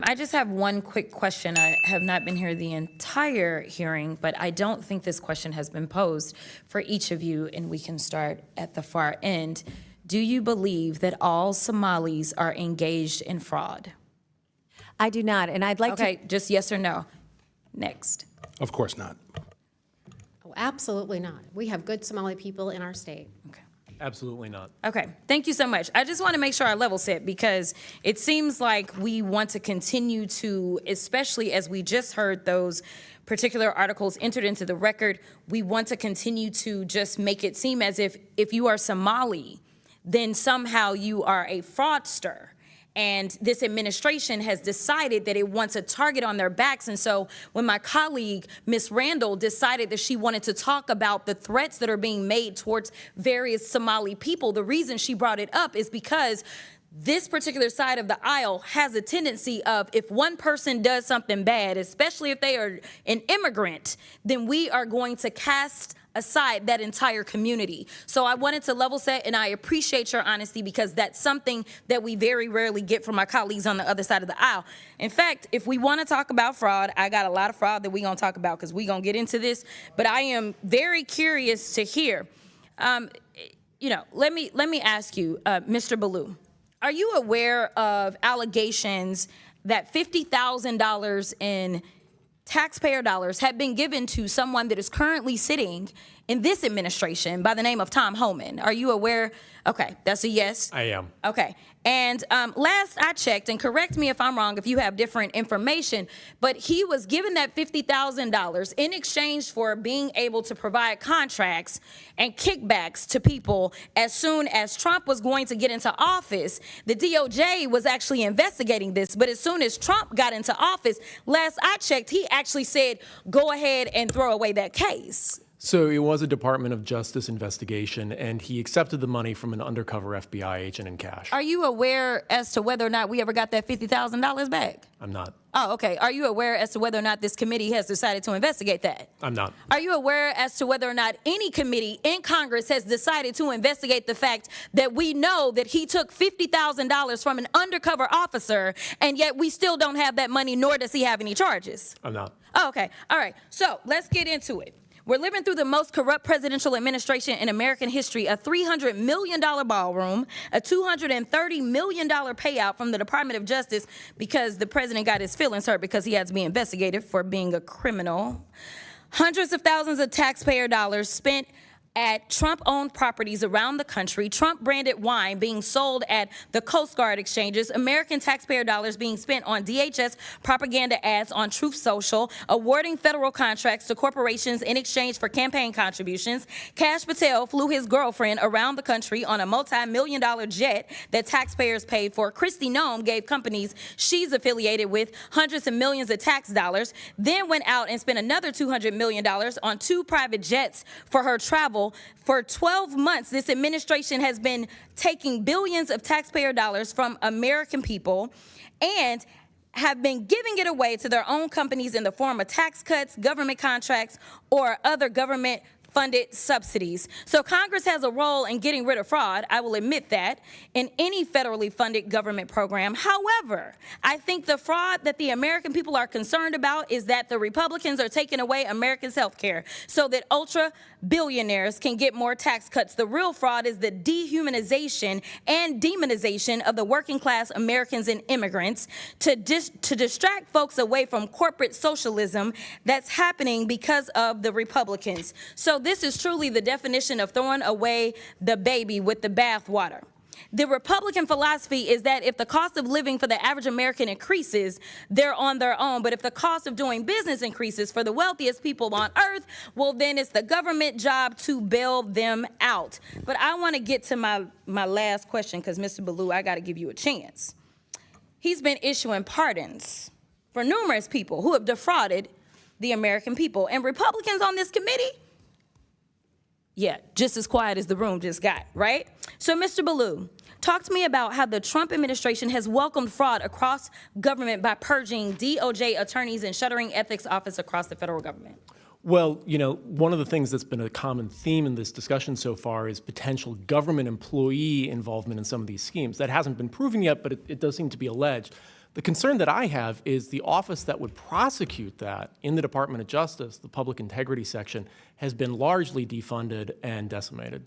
I just have one quick question. I have not been here the entire hearing, but I don't think this question has been posed for each of you, and we can start at the far end. Do you believe that all Somalis are engaged in fraud? I do not, and I'd like to... Okay, just yes or no. Next. Of course not. Oh, absolutely not. We have good Somali people in our state. Okay. Absolutely not. Okay, thank you so much. I just want to make sure I level set because it seems like we want to continue to, especially as we just heard those particular articles entered into the record, we want to continue to just make it seem as if you are Somali, then somehow you are a fraudster. And this administration has decided that it wants a target on their backs. And so when my colleague, Ms. Randall, decided that she wanted to talk about the threats that are being made towards various Somali people, the reason she brought it up is because this particular side of the aisle has a tendency of if one person does something bad, especially if they are an immigrant, then we are going to cast aside that entire community. So I wanted to level set, and I appreciate your honesty because that's something that we very rarely get from my colleagues on the other side of the aisle. In fact, if we want to talk about fraud, I got a lot of fraud that we're going to talk about because we're going to get into this, but I am very curious to hear. Let me ask you, Mr. Ballou, are you aware of allegations that $50,000 in taxpayer dollars have been given to someone that is currently sitting in this administration by the name of Tom Homan? Are you aware? Okay, that's a yes. I am. Okay, and last I checked, and correct me if I'm wrong if you have different information, but he was given that $50,000 in exchange for being able to provide contracts and kickbacks to people as soon as Trump was going to get into office. The DOJ was actually investigating this, but as soon as Trump got into office, last I checked, he actually said, go ahead and throw away that case. So it was a Department of Justice investigation, and he accepted the money from an undercover FBI agent in cash. Are you aware as to whether or not we ever got that $50,000 back? I'm not. Oh, okay. Are you aware as to whether or not this committee has decided to investigate that? I'm not. Are you aware as to whether or not any committee in Congress has decided to investigate the fact that we know that he took $50,000 from an undercover officer, and yet we still don't have that money, nor does he have any charges? I'm not. Oh, okay. All right. So let's get into it. We're living through the most corrupt presidential administration in American history, a $300 million ballroom, a $230 million payout from the Department of Justice because the president got his feelings hurt because he had to be investigated for being a criminal. Hundreds of thousands of taxpayer dollars spent at Trump-owned properties around the country, Trump-branded wine being sold at the Coast Guard exchanges, American taxpayer dollars being spent on DHS propaganda ads on Truth Social, awarding federal contracts to corporations in exchange for campaign contributions. Kash Patel flew his girlfriend around the country on a multi-million-dollar jet that taxpayers paid for. Kristi Noem gave companies she's affiliated with hundreds of millions of tax dollars, then went out and spent another $200 million on 2 private jets for her travel. For 12 months, this administration has been taking billions of taxpayer dollars from American people and have been giving it away to their own companies in the form of tax cuts, government contracts, or other government funded subsidies. So Congress has a role in getting rid of fraud, I will admit that, in any federally funded government program. However, I think the fraud that the American people are concerned about is that the Republicans are taking away Americans' health care so that ultra billionaires can get more tax cuts. The real fraud is the dehumanization and demonization of the working class Americans and immigrants to distract folks away from corporate socialism that's happening because of the Republicans. So this is truly the definition of throwing away the baby with the bathwater. The Republican philosophy is that if the cost of living for the average American increases, they're on their own. But if the cost of doing business increases for the wealthiest people on earth, well, then it's the government job to bail them out. But I want to get to my last question because, Mr. Ballou, I got to give you a chance. He's been issuing pardons for numerous people who have defrauded the American people. And Republicans on this committee, yeah, just as quiet as the room just got, right? So, Mr. Ballou, talk to me about how the Trump administration has welcomed fraud across government by purging DOJ attorneys and shuttering ethics office across the federal government. Well, you know, one of the things that's been a common theme in this discussion so far is potential government employee involvement in some of these schemes. That hasn't been proven yet, but it does seem to be alleged. The concern that I have is the office that would prosecute that in the Department of Justice, the Public Integrity Section, has been largely defunded and decimated.